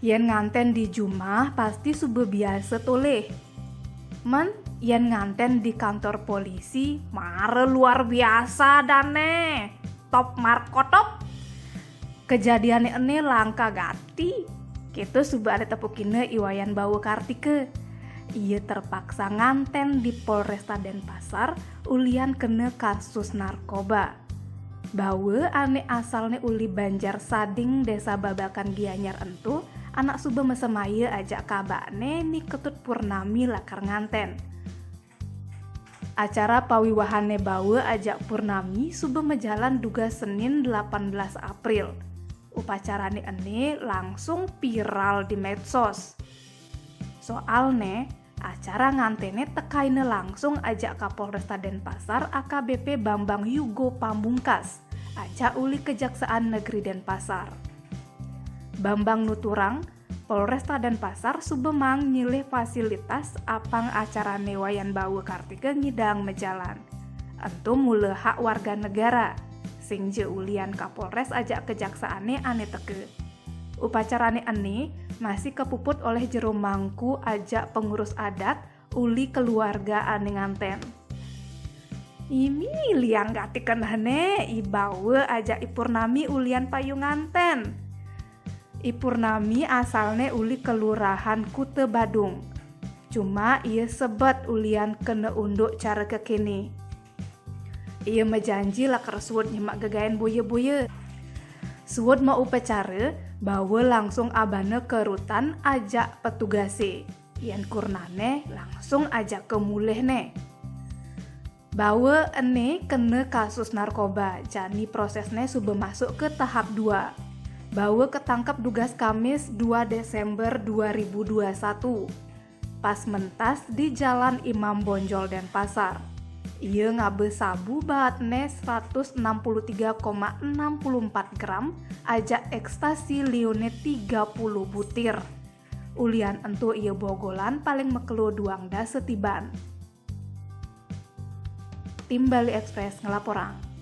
Yen nganten di Jumah pasti sube biasa toleh. Men, yen nganten di kantor polisi, mare luar biasa dane. Top markotop. Kejadiannya ene langka gati. Kita sube ada tepukine iwayan bawa Kartike. Ia terpaksa nganten di Polresta Denpasar ulian kena kasus narkoba. Bawa ane asalnya uli Banjar Sading desa Babakan Gianyar entu, anak sube mesemaya ajak kabakne ni Ketut Purnami lakar nganten. Acara pawiwahane bawa ajak Purnami sube mejalan duga Senin 18 April. Upacarane ene langsung viral di medsos. Soalnya acara ngantene tekaine langsung ajak Kapolresta Denpasar AKBP Bambang Yugo Pamungkas, ajak uli Kejaksaan Negeri Denpasar. Bambang nuturang, Polresta Denpasar subemang nyilih fasilitas apang acara newayan bawa Kartike ngidang mejalan. Entu mule hak warga negara, sing je ulian Kapolres ajak kejaksaane ane teke. Upacarane ane masih kepuput oleh jero mangku ajak pengurus adat uli keluarga ane nganten. Ini liang gatikan hane ibawe ajak Ipurnami ulian payung nganten. Ipurnami asalnya uli kelurahan Kute Badung. Cuma ia sebat ulian kena unduk cara kekini. Ia menjanji lakar suwud nyemak gegayan boye-boye. Suwud mau upacara, bawa langsung abane ke rutan ajak petugase. Yan kurnane langsung ajak kemulih ne. Bawa ene kena kasus narkoba, jani prosesnya sudah masuk ke tahap 2. Bawa ketangkap dugas Kamis 2 Desember 2021. Pas mentas di Jalan Imam Bonjol Denpasar. Ia ngabe sabu bahatne 163,64 gram, ajak ekstasi liune 30 butir. Ulian entu ia bogolan paling mekelo duangda setiban. Tim Bali Express ngelaporang.